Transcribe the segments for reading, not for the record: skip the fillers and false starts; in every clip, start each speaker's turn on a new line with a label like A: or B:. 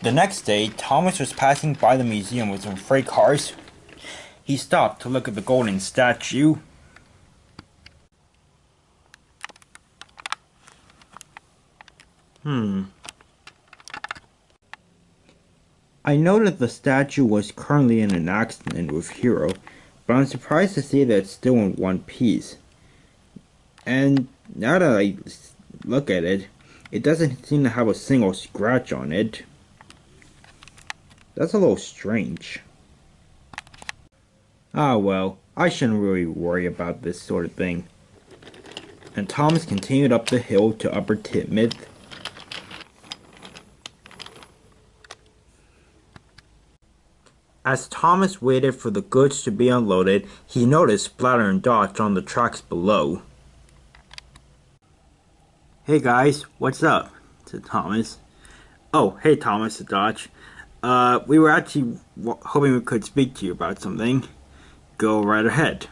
A: The next day, Thomas was passing by the museum with some freight cars. He stopped to look at the golden statue. I know that the statue was currently in an accident with Hero, but I'm surprised to see that it's still in one piece. And now that I look at it, it doesn't seem to have a single scratch on it. That's a little strange. Ah well, I shouldn't really worry about this sort of thing. And Thomas continued up the hill to Upper Titmouth. As Thomas waited for the goods to be unloaded, he noticed Splatter and Dodge on the tracks below. "Hey guys, what's up?" said Thomas. "Oh, hey Thomas," said Dodge. We were actually hoping we could speak to you about something." "Go right ahead."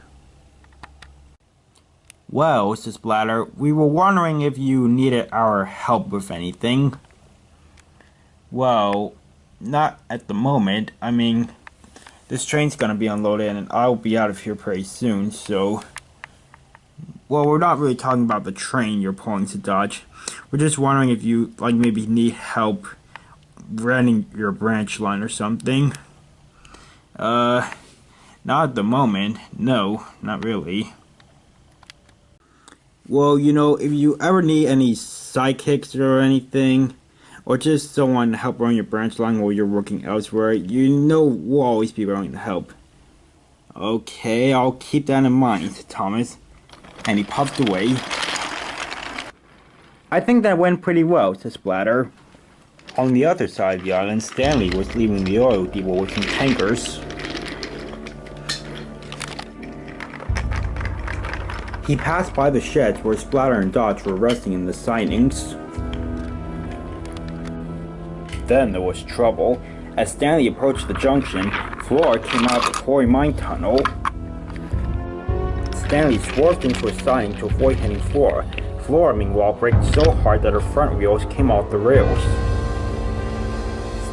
A: "Well," said Splatter, "we were wondering if you needed our help with anything." "Well, not at the moment. I mean, this train's gonna be unloaded and I'll be out of here pretty soon, so..." "Well, we're not really talking about the train you're pulling," said Dodge. "We're just wondering if you, maybe need help renting your branch line or something." Not at the moment. No, not really." "Well, if you ever need any sidekicks or anything, or just someone to help run your branch line while you're working elsewhere, we'll always be willing to help." "Okay, I'll keep that in mind," said Thomas, and he puffed away. "I think that went pretty well," said Splatter. On the other side of the island, Stanley was leaving the oil depot with some tankers. He passed by the sheds where Splatter and Dodge were resting in the sidings. Then there was trouble. As Stanley approached the junction, Flora came out of the quarry mine tunnel. Stanley swerved into a siding to avoid hitting Flora. Flora, meanwhile, braked so hard that her front wheels came off the rails.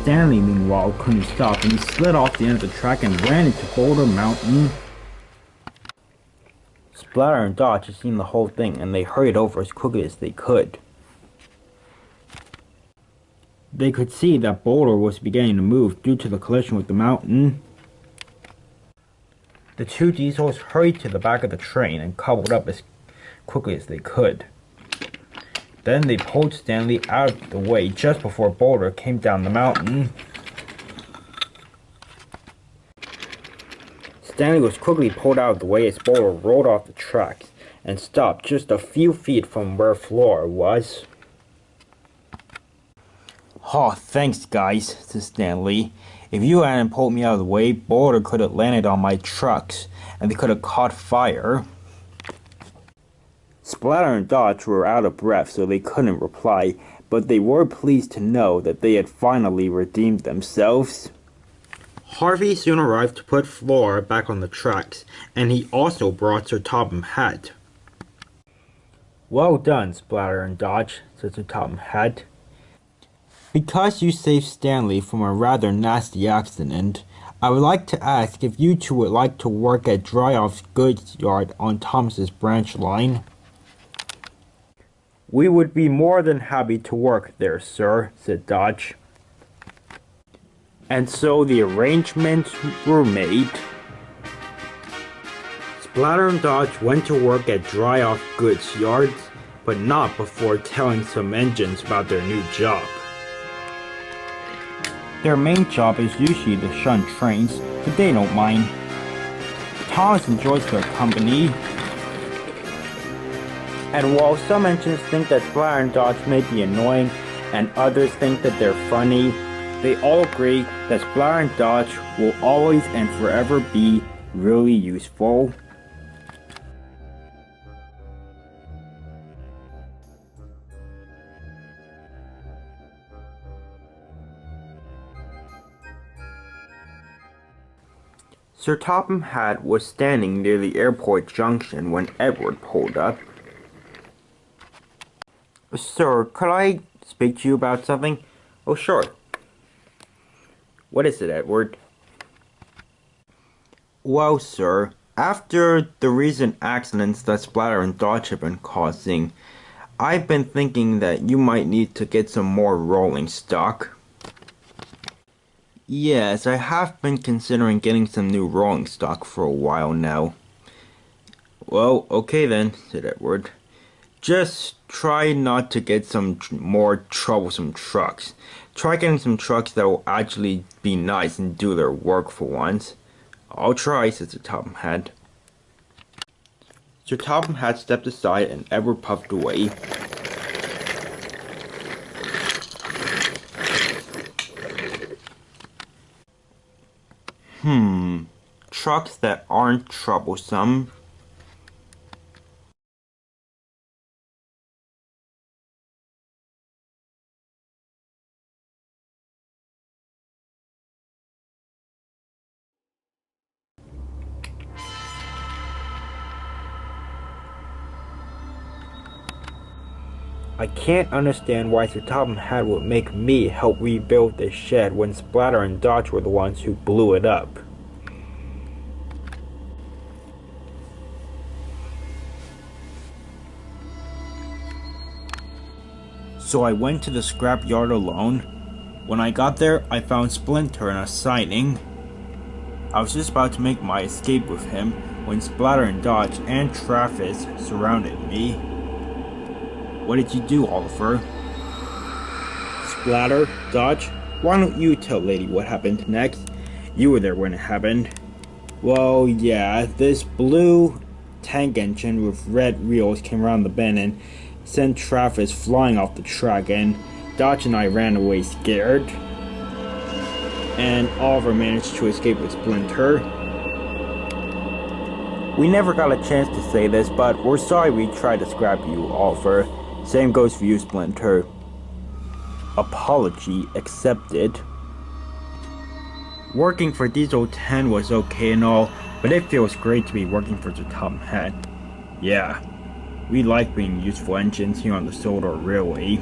A: Stanley, meanwhile, couldn't stop and he slid off the end of the track and ran into Boulder Mountain. Splatter and Dodge had seen the whole thing and they hurried over as quickly as they could. They could see that Boulder was beginning to move due to the collision with the mountain. The two diesels hurried to the back of the train and coupled up as quickly as they could. Then they pulled Stanley out of the way just before Boulder came down the mountain. Stanley was quickly pulled out of the way as Boulder rolled off the tracks and stopped just a few feet from where Flora was. "Oh, thanks guys," said Stanley. "If you hadn't pulled me out of the way, Boulder could have landed on my trucks and they could have caught fire." Splatter and Dodge were out of breath, so they couldn't reply, but they were pleased to know that they had finally redeemed themselves. Harvey soon arrived to put Flora back on the tracks, and he also brought Sir Topham Hatt. "Well done, Splatter and Dodge," said Sir Topham Hatt. "Because you saved Stanley from a rather nasty accident, I would like to ask if you two would like to work at Dryoff's goods yard on Thomas's branch line." "We would be more than happy to work there, sir," said Dodge. And so the arrangements were made. Splatter and Dodge went to work at Dryoff goods yards, but not before telling some engines about their new job. Their main job is usually to shun trains, but they don't mind. Thomas enjoys their company. And while some engines think that Splatter and Dodge may be annoying, and others think that they're funny, they all agree that Splatter and Dodge will always and forever be really useful. Sir Topham Hatt was standing near the airport junction when Edward pulled up. "Sir, could I speak to you about something?" "Oh, sure." What is it, Edward? Well, sir, after the recent accidents that Splatter and Dodge have been causing, I've been thinking that you might need to get some more rolling stock. Yes, I have been considering getting some new rolling stock for a while now. Well, okay then, said Edward. Just try not to get some more troublesome trucks. Try getting some trucks that will actually be nice and do their work for once. I'll try, said Sir Topham Hatt. Sir Topham Hatt stepped aside and Edward puffed away. Trucks that aren't troublesome. I can't understand why Sir Topham Hatt would make me help rebuild this shed when Splatter and Dodge were the ones who blew it up. So I went to the scrapyard alone. When I got there, I found Splinter in a siding. I was just about to make my escape with him when Splatter and Dodge and Travis surrounded me. What did you do, Oliver? Splatter, Dodge, why don't you tell Lady what happened next? You were there when it happened. Well, yeah, this blue tank engine with red wheels came around the bend and sent Travis flying off the track, and Dodge and I ran away scared. And Oliver managed to escape with Splinter. We never got a chance to say this, but we're sorry we tried to scrap you, Oliver. Same goes for you, Splinter. Apology accepted. Working for Diesel 10 was okay and all, but it feels great to be working for Sir Topham Hatt. Yeah, we like being useful engines here on the Sodor Railway.